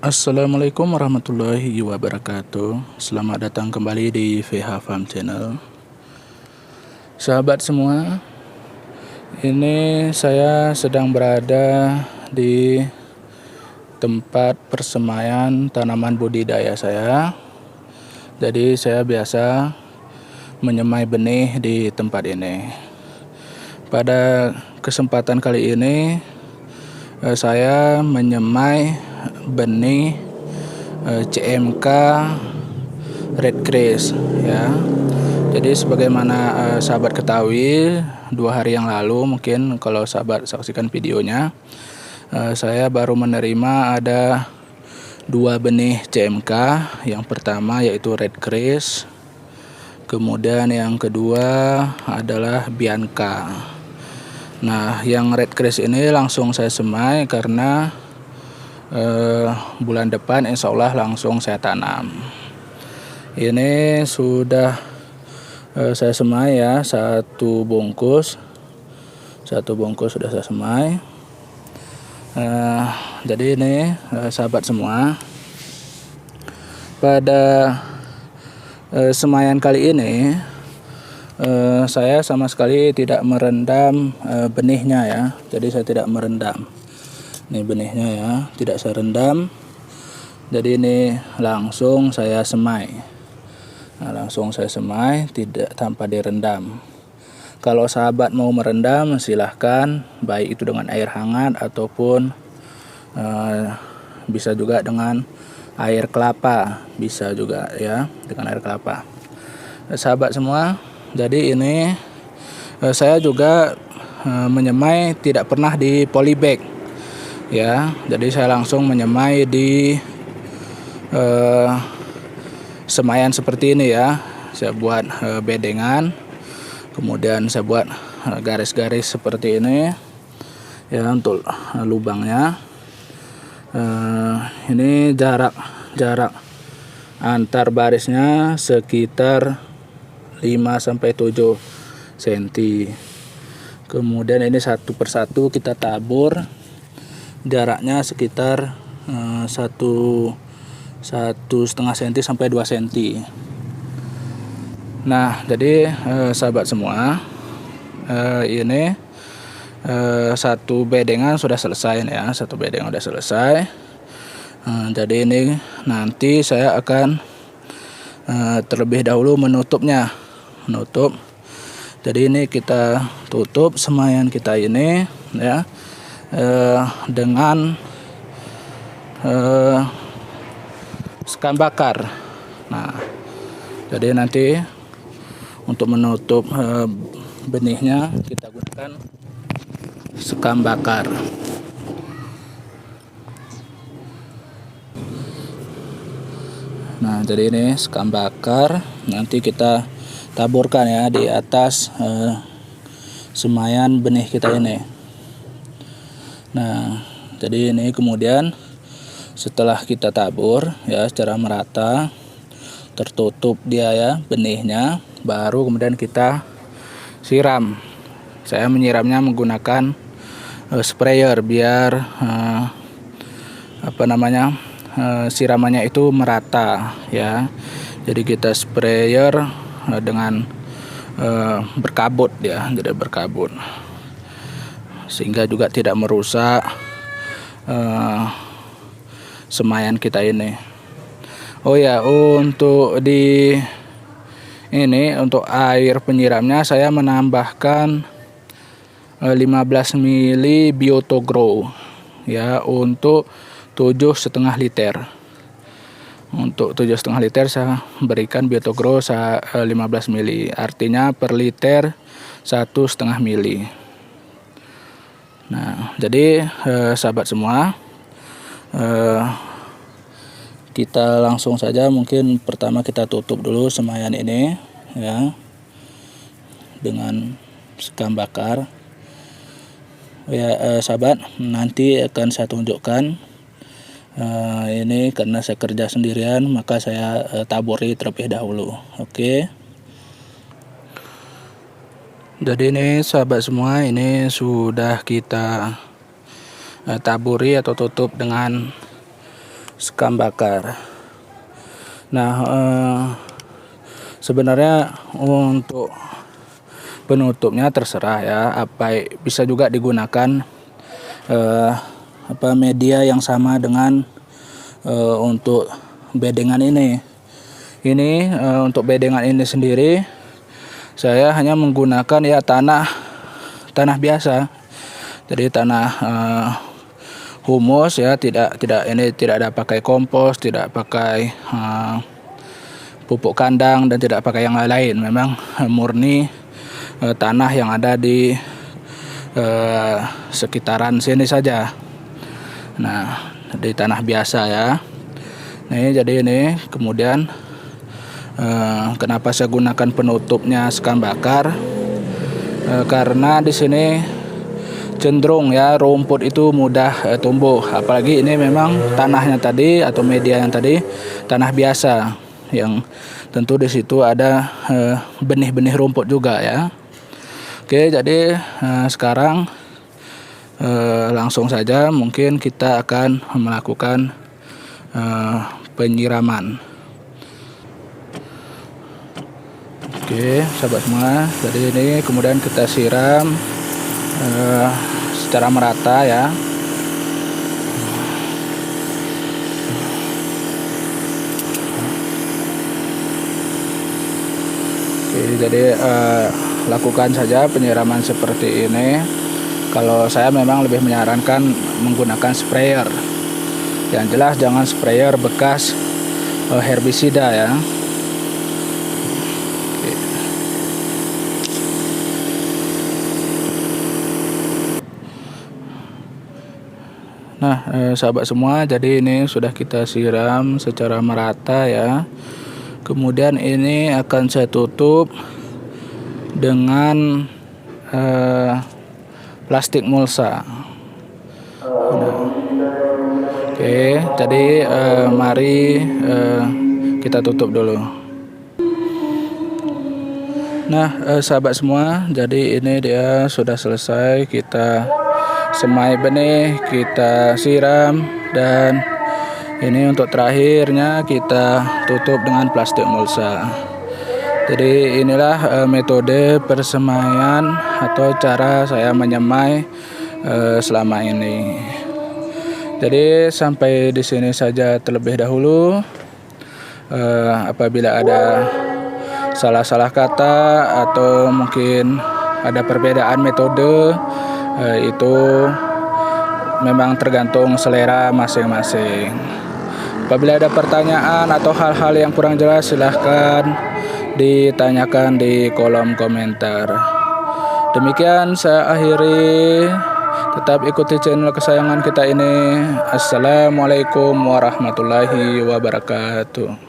Assalamualaikum warahmatullahi wabarakatuh. Selamat datang kembali di VH Farm Channel. Sahabat semua, ini saya sedang berada di tempat persemaian tanaman budidaya saya. Jadi saya biasa menyemai benih di tempat ini. Pada kesempatan kali ini saya menyemai benih CMK Red Grace ya. Jadi sebagaimana sahabat ketahui 2 hari yang lalu, mungkin kalau sahabat saksikan videonya, saya baru menerima ada 2 benih CMK. Yang pertama yaitu Red Grace, kemudian yang kedua adalah Bianca. Nah, yang Red Grace ini langsung saya semai karena bulan depan insya Allah langsung saya tanam. Ini sudah saya semai ya, satu bungkus sudah saya semai. Jadi ini sahabat semua, pada semaian kali ini saya sama sekali tidak merendam benihnya ya. Jadi saya tidak merendam. Ini benihnya ya, tidak saya rendam. Jadi ini langsung saya semai. Nah, langsung saya semai, tidak tanpa direndam. Kalau sahabat mau merendam silahkan, baik itu dengan air hangat ataupun bisa juga dengan air kelapa, bisa juga ya, dengan air kelapa. Sahabat semua, jadi ini saya juga menyemai tidak pernah di polybag ya. Jadi saya langsung menyemai di semaian seperti ini ya. Saya buat bedengan, kemudian saya buat garis-garis seperti ini ya untuk lubangnya. Ini jarak antar barisnya sekitar 5-7 cm. Kemudian ini satu persatu kita tabur, jaraknya sekitar 1,5 cm sampai 2 cm. Nah, jadi sahabat semua, ini satu bedengan sudah selesai ya, satu bedengan sudah selesai. Jadi ini nanti saya akan terlebih dahulu menutupnya, Jadi ini kita tutup semaian kita ini ya, dengan sekam bakar. Nah, jadi nanti untuk menutup benihnya kita gunakan sekam bakar. Nah, jadi ini sekam bakar nanti kita taburkan ya di atas semaian benih kita ini. Nah, jadi ini kemudian setelah kita tabur ya secara merata, tertutup dia ya benihnya, baru kemudian kita siram. Saya menyiramnya menggunakan sprayer biar siramannya itu merata ya. Jadi kita sprayer dengan berkabut ya, jadi berkabut, sehingga juga tidak merusak semaian kita ini. Oh ya, untuk untuk air penyiramnya saya menambahkan 15 ml Biotogrow ya, untuk 7,5 liter. Untuk 7,5 liter saya berikan Biotogrow 15 ml, artinya per liter 1,5 ml. Nah, jadi sahabat semua, kita langsung saja, mungkin pertama kita tutup dulu semaian ini ya dengan sekam bakar ya. Sahabat, nanti akan saya tunjukkan ini karena saya kerja sendirian, maka saya taburi terlebih dahulu. Oke. Jadi ini sahabat semua, ini sudah kita taburi atau tutup dengan sekam bakar. Nah, sebenarnya untuk penutupnya terserah ya, bisa juga digunakan media yang sama dengan untuk bedengan ini. Untuk bedengan ini sendiri saya hanya menggunakan ya tanah biasa. Jadi tanah humus ya, tidak ada pakai kompos, tidak pakai pupuk kandang, dan tidak pakai yang lain. Memang murni tanah yang ada di sekitaran sini saja. Nah, di tanah biasa ya. Jadi ini kemudian kenapa saya gunakan penutupnya sekam bakar? Karena di sini cenderung ya rumput itu mudah tumbuh, apalagi ini memang tanahnya tadi atau media yang tadi tanah biasa, yang tentu di situ ada benih-benih rumput juga ya. Oke, jadi sekarang langsung saja mungkin kita akan melakukan penyiraman. Oke, sahabat semua, jadi ini kemudian kita siram secara merata ya. Oke, jadi lakukan saja penyiraman seperti ini. Kalau saya memang lebih menyarankan menggunakan sprayer. Yang jelas jangan sprayer bekas herbisida ya. Nah, sahabat semua, jadi ini sudah kita siram secara merata ya. Kemudian ini akan saya tutup dengan plastik mulsa. Nah, oke, jadi mari kita tutup dulu. Nah, sahabat semua, jadi ini dia sudah selesai kita semai benih, kita siram, dan ini untuk terakhirnya kita tutup dengan plastik mulsa. Jadi inilah metode persemaian atau cara saya menyemai selama ini. Jadi sampai di sini saja terlebih dahulu. Apabila ada salah-salah kata atau mungkin ada perbedaan metode, itu memang tergantung selera masing-masing. Apabila ada pertanyaan atau hal-hal yang kurang jelas, silahkan ditanyakan di kolom komentar. Demikian saya akhiri. Tetap ikuti channel kesayangan kita ini. Assalamualaikum warahmatullahi wabarakatuh.